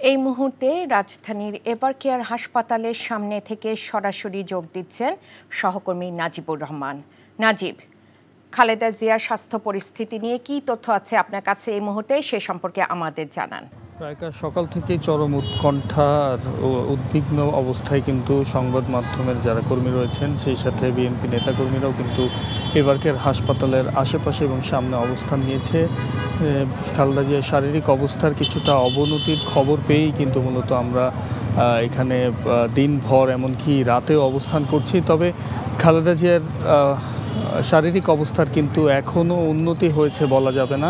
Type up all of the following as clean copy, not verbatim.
এই মুহূর্তে রাজধানীর এভারকেয়ার হাসপাতালের সামনে থেকে সরাসরি যোগ দিচ্ছেন সহকর্মী নাজিবুর রহমান। নাজিব, খালেদা জিয়ার স্বাস্থ্য পরিস্থিতি নিয়ে কি তথ্য আছে আপনার কাছে এই মুহূর্তে, সে সম্পর্কে আমাদের জানান। সকাল থেকেই চরম উৎকণ্ঠা আর উদ্বিগ্ন অবস্থায় কিন্তু সংবাদ মাধ্যমের যারা কর্মী রয়েছেন, সেই সাথে বিএনপি নেতাকর্মীরাও কিন্তু এভারকেয়ার হাসপাতালের আশেপাশে এবং সামনে অবস্থান নিয়েছে। খালেদা জিয়ার শারীরিক অবস্থার কিছুটা অবনতির খবর পেয়েই কিন্তু মূলত আমরা এখানে দিনভর এমনকি রাতেও অবস্থান করছি। তবে খালেদা জিয়ার শারীরিক অবস্থার কিন্তু এখনও উন্নতি হয়েছে বলা যাবে না,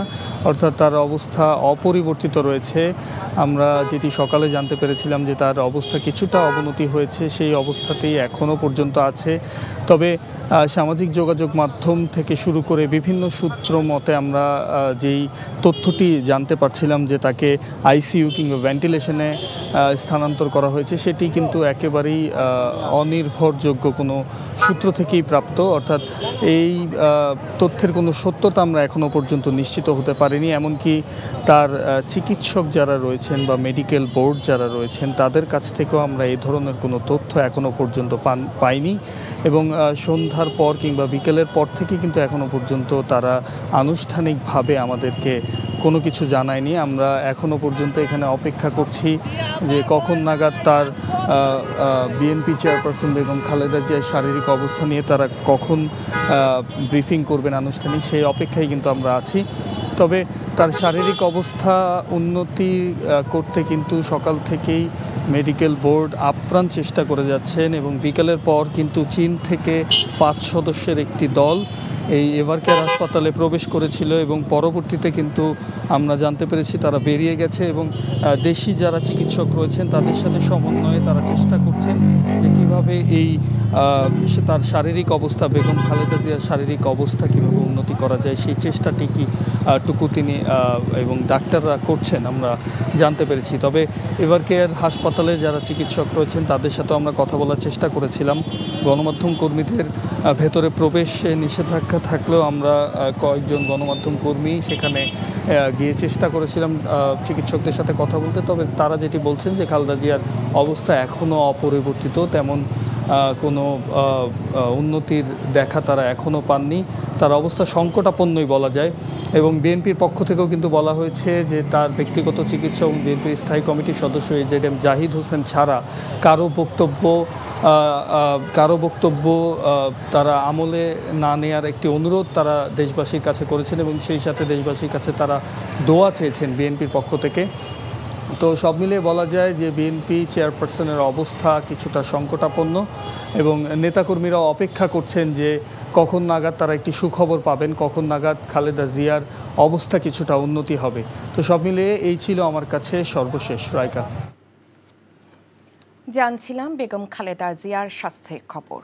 অর্থাৎ তার অবস্থা অপরিবর্তিত রয়েছে। আমরা যেটি সকালে জানতে পেরেছিলাম যে তার অবস্থা কিছুটা অবনতি হয়েছে, সেই অবস্থাতেই এখনও পর্যন্ত আছে। তবে সামাজিক যোগাযোগ মাধ্যম থেকে শুরু করে বিভিন্ন সূত্র মতে আমরা যেই তথ্যটি জানতে পারছিলাম যে তাকে আইসিইউ কিংবা ভেন্টিলেশনে স্থানান্তর করা হয়েছে, সেটি কিন্তু একেবারেই অনির্ভরযোগ্য কোনো সূত্র থেকেই প্রাপ্ত। অর্থাৎ এই তথ্যের কোনো সত্যতা আমরা এখনও পর্যন্ত নিশ্চিত হতে পারিনি। এমনকি তার চিকিৎসক যারা রয়েছেন বা মেডিকেল বোর্ড যারা রয়েছেন, তাদের কাছ থেকেও আমরা এই ধরনের কোনো তথ্য এখনও পর্যন্ত পাইনি। এবং সন্ধ্যার পর কিংবা বিকেলের পর থেকে কিন্তু এখনও পর্যন্ত তারা আনুষ্ঠানিকভাবে আমাদেরকে কোনো কিছু জানায়নি। আমরা এখনও পর্যন্ত এখানে অপেক্ষা করছি যে কখন নাগাদ তার বিএনপি চেয়ারপারসন বেগম খালেদা জিয়ার শারীরিক অবস্থা নিয়ে তারা কখন ব্রিফিং করবেন আনুষ্ঠানিক, সেই অপেক্ষায় কিন্তু আমরা আছি। তবে তার শারীরিক অবস্থা উন্নতি করতে কিন্তু সকাল থেকেই মেডিকেল বোর্ড আপ্রাণ চেষ্টা করে যাচ্ছেন এবং বিকেলের পর কিন্তু চীন থেকে 5 সদস্যের একটি দল এই এভারকেয়ার হাসপাতালে প্রবেশ করেছিল এবং পরবর্তীতে কিন্তু আমরা জানতে পেরেছি তারা বেরিয়ে গেছে এবং দেশি যারা চিকিৎসক রয়েছেন তাদের সাথে সমন্বয়ে তারা চেষ্টা করছেন যে কীভাবে এই তার শারীরিক অবস্থা, বেগম খালেদা জিয়ার শারীরিক অবস্থা কীভাবে উন্নতি করা যায়, সেই চেষ্টাটি টুকু তিনি এবং ডাক্তাররা করছেন আমরা জানতে পেরেছি। তবে এভারকেয়ার হাসপাতালে যারা চিকিৎসক রয়েছেন তাদের সাথেও আমরা কথা বলার চেষ্টা করেছিলাম। গণমাধ্যম কর্মীদের ভেতরে প্রবেশে নিষেধাজ্ঞা থাকলেও আমরা কয়েকজন গণমাধ্যম কর্মী সেখানে গিয়ে চেষ্টা করেছিলাম চিকিৎসকদের সাথে কথা বলতে। তবে তারা যেটি বলছেন যে খালেদা জিয়ার অবস্থা এখনও অপরিবর্তিত, তেমন কোনো উন্নতির দেখা তারা এখনও পাননি। তার অবস্থা সংকটাপন্নই বলা যায়। এবং বিএনপির পক্ষ থেকেও কিন্তু বলা হয়েছে যে তার ব্যক্তিগত চিকিৎসা এবং বিএনপির স্থায়ী কমিটির সদস্য এজেডএম জাহিদ হোসেন ছাড়া কারো বক্তব্য তারা আমলে না নেয়ার একটি অনুরোধ তারা দেশবাসীর কাছে করেছেন এবং সেই সাথে দেশবাসীর কাছে তারা দোয়া চেয়েছেন বিএনপির পক্ষ থেকে। তো সব মিলিয়ে বলা যায় যে বিএনপি চেয়ারপারসনের অবস্থা কিছুটা সংকটাপন্ন এবং নেতাকর্মীরা অপেক্ষা করছেন যে কখন নাগাদ তারা একটি সুখবর পাবেন, কখন নাগাদ খালেদা জিয়ার অবস্থা কিছুটা উন্নতি হবে। তো সব মিলিয়ে এই ছিল আমার কাছে সর্বশেষ। রাইকা, জানছিলাম বেগম খালেদা জিয়ার স্বাস্থ্যের খবর।